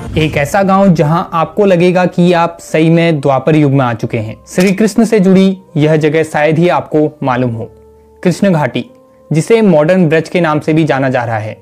एक ऐसा गांव जहां आपको लगेगा कि आप सही में द्वापर युग में आ चुके हैं। श्री कृष्ण से जुड़ी यह जगह शायद ही आपको मालूम हो, कृष्ण घाटी, जिसे मॉडर्न ब्रज के नाम से भी जाना जा रहा है।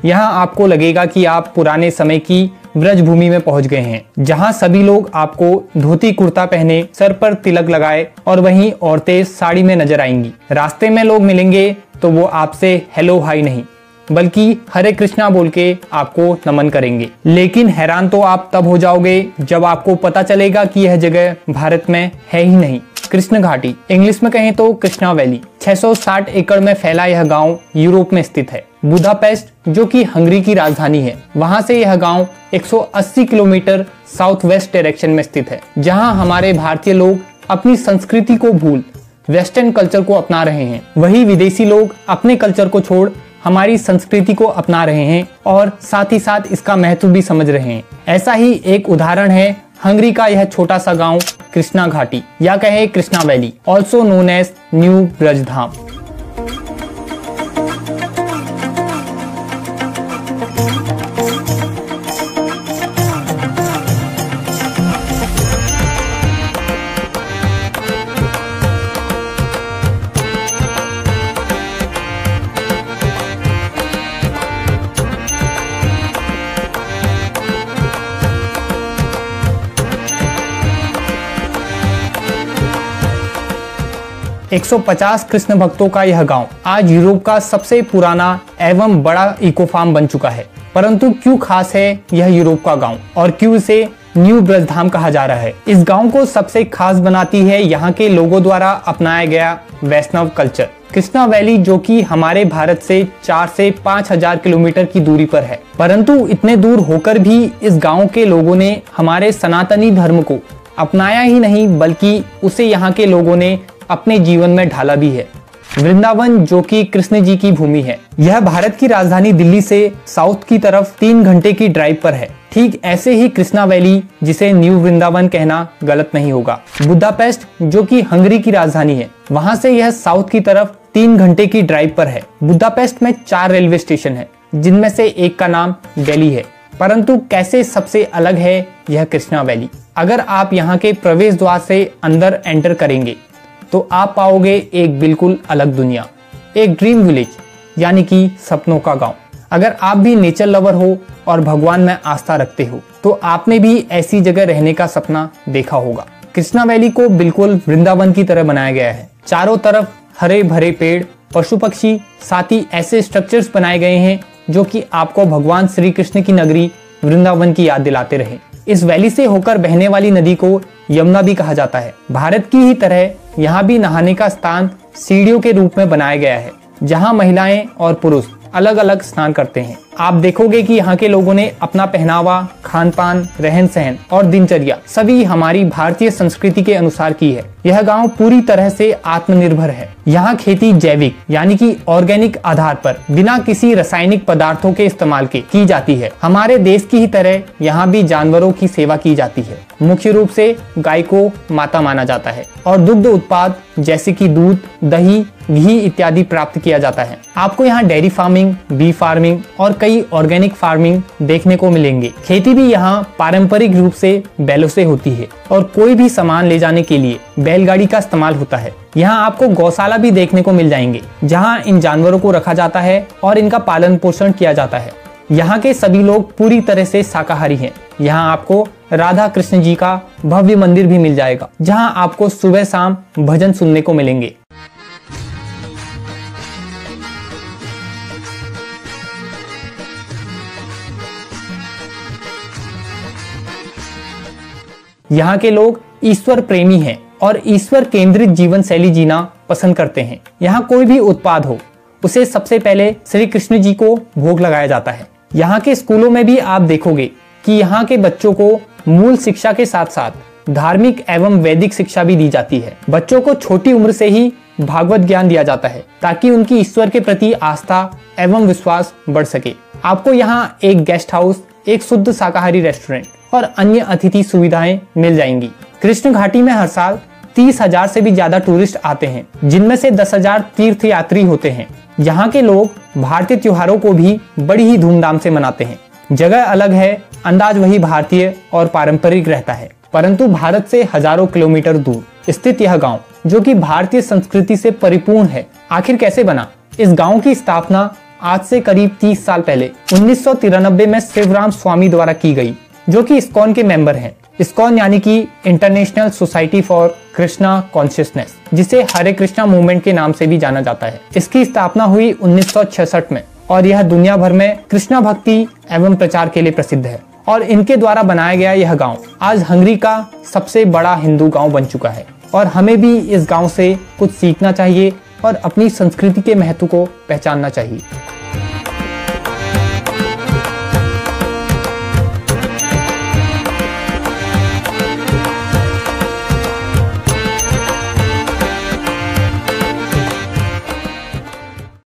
यहाँ आपको लगेगा कि आप पुराने समय की ब्रज भूमि में पहुंच गए हैं, जहाँ सभी लोग आपको धोती कुर्ता पहने, सर पर तिलक लगाए और वहीं औरतें साड़ी में नजर आएंगी। रास्ते में लोग मिलेंगे तो वो आपसे हेलो हाय नहीं बल्कि हरे कृष्णा बोल के आपको नमन करेंगे। लेकिन हैरान तो आप तब हो जाओगे जब आपको पता चलेगा कि यह जगह भारत में है ही नहीं। कृष्ण घाटी, इंग्लिश में कहें तो कृष्णा वैली, 660 एकड़ में फैला यह गांव यूरोप में स्थित है। बुदापेस्ट, जो कि हंगरी की राजधानी है, वहां से यह गांव 180 किलोमीटर साउथ वेस्ट डायरेक्शन में स्थित है, जहां हमारे भारतीय लोग अपनी संस्कृति को भूल वेस्टर्न कल्चर को अपना रहे हैं। वही विदेशी लोग अपने कल्चर को छोड़ हमारी संस्कृति को अपना रहे हैं और साथ ही साथ इसका महत्व भी समझ रहे हैं। ऐसा ही एक उदाहरण है हंगरी का यह छोटा सा गांव कृष्णा घाटी, या कहे Krishna valley, also known as new Brajdham. 150 Krishna भक्तों का यह गांव आज यूरोप का सबसे पुराना एवं बड़ा इको फार्म बन चुका है। परंतु क्यों खास है यह यूरोप का गांव और क्यों इसे न्यू ब्रजधाम कहा जा रहा है? इस गांव को सबसे खास बनाती है यहाँ के लोगों द्वारा अपनाया गया वैष्णव कल्चर। कृष्णा वैली, जो कि हमारे भारत से 4 से 5,000 किलोमीटर की दूरी पर है, परंतु इतने दूर होकर भी इस गांव के लोगों ने हमारे सनातनी धर्म को अपनाया ही नहीं बल्कि उसे यहाँ के लोगों ने अपने जीवन में ढाला भी है। वृंदावन, जो कि कृष्ण जी की भूमि है, यह भारत की राजधानी दिल्ली से साउथ की तरफ 3 घंटे की ड्राइव पर है। ठीक ऐसे ही कृष्णा वैली, जिसे न्यू वृंदावन कहना गलत नहीं होगा। बुदापेस्ट, जो कि हंगरी की राजधानी है, वहां से यह साउथ की तरफ 3 घंटे की ड्राइव पर है। बुदापेस्ट में 4 रेलवे स्टेशन है, जिनमें से एक का नाम दिल्ली है। परंतु कैसे सबसे अलग है यह कृष्णा वैली? अगर आप यहाँ के प्रवेश द्वार से अंदर एंटर करेंगे तो आप पाओगे एक बिल्कुल अलग दुनिया, एक ड्रीम विलेज, यानी कि सपनों का गांव। अगर आप भी नेचर लवर हो और भगवान में आस्था रखते हो तो आपने भी ऐसी जगह रहने का सपना देखा होगा। कृष्णा वैली को बिल्कुल वृंदावन की तरह बनाया गया है। चारों तरफ हरे भरे पेड़, पशु पक्षी, साथ ही ऐसे स्ट्रक्चर्स बनाए गए हैं जो कि आपको भगवान श्री कृष्ण की नगरी वृंदावन की याद दिलाते रहे। इस वैली से होकर बहने वाली नदी को यमुना भी कहा जाता है। भारत की ही तरह यहाँ भी नहाने का स्थान सीढ़ियों के रूप में बनाया गया है, जहाँ महिलाएं और पुरुष अलग अलग स्नान करते हैं। आप देखोगे कि यहाँ के लोगों ने अपना पहनावा, खान पान, रहन सहन और दिनचर्या सभी हमारी भारतीय संस्कृति के अनुसार की है। यह गांव पूरी तरह से आत्मनिर्भर है। यहाँ खेती जैविक यानी कि ऑर्गेनिक आधार पर बिना किसी रासायनिक पदार्थों के इस्तेमाल के की जाती है। हमारे देश की ही तरह यहाँ भी जानवरों की सेवा की जाती है। मुख्य रूप से गाय को माता माना जाता है और दुग्ध उत्पाद जैसे कि दूध, दही, घी इत्यादि प्राप्त किया जाता है। आपको यहाँ डेयरी फार्मिंग, बी फार्मिंग और कई ऑर्गेनिक फार्मिंग देखने को मिलेंगे। खेती भी यहाँ पारंपरिक रूप से बैलों से होती है और कोई भी सामान ले जाने के लिए बैलगाड़ी का इस्तेमाल होता है। यहाँ आपको गौशाला भी देखने को मिल जाएंगे, जहाँ इन जानवरों को रखा जाता है और इनका पालन पोषण किया जाता है। यहाँ के सभी लोग पूरी तरह से शाकाहारी हैं। यहाँ आपको राधा कृष्ण जी का भव्य मंदिर भी मिल जाएगा, जहाँ आपको सुबह शाम भजन सुनने को मिलेंगे। यहाँ के लोग ईश्वर प्रेमी हैं और ईश्वर केंद्रित जीवन शैली जीना पसंद करते हैं। यहाँ कोई भी उत्पाद हो, उसे सबसे पहले श्री कृष्ण जी को भोग लगाया जाता है। यहाँ के स्कूलों में भी आप देखोगे कि यहाँ के बच्चों को मूल शिक्षा के साथ साथ धार्मिक एवं वैदिक शिक्षा भी दी जाती है। बच्चों को छोटी उम्र से ही भागवत ज्ञान दिया जाता है ताकि उनकी ईश्वर के प्रति आस्था एवं विश्वास बढ़ सके। आपको यहाँ एक गेस्ट हाउस, एक शुद्ध शाकाहारी रेस्टोरेंट और अन्य अतिथि सुविधाएं मिल जाएंगी। कृष्ण घाटी में हर साल 30,000 से भी ज्यादा टूरिस्ट आते हैं, जिनमें से 10,000 तीर्थ यात्री होते हैं। यहाँ के लोग भारतीय त्योहारों को भी बड़ी ही धूमधाम से मनाते हैं। जगह अलग है, अंदाज वही भारतीय और पारंपरिक रहता है, परंतु भारत से हजारों किलोमीटर दूर स्थित यह गांव, जो कि भारतीय संस्कृति से परिपूर्ण है, आखिर कैसे बना? इस गांव की स्थापना आज से करीब 30 साल पहले 1993 में शिवराम स्वामी द्वारा की गई, जो कि इस्कॉन के मेंबर हैं। इस्कॉन यानी कि international society for Krishna consciousness, जिसे हरे कृष्णा मूवमेंट के नाम से भी जाना जाता है। इसकी स्थापना हुई 1966 में और यह दुनिया भर में कृष्णा भक्ति एवं प्रचार के लिए प्रसिद्ध है। और इनके द्वारा बनाया गया यह गांव आज हंगरी का सबसे बड़ा हिंदू गांव बन चुका है। और हमें भी इस गांव से कुछ सीखना चाहिए और अपनी संस्कृति के महत्व को पहचानना चाहिए।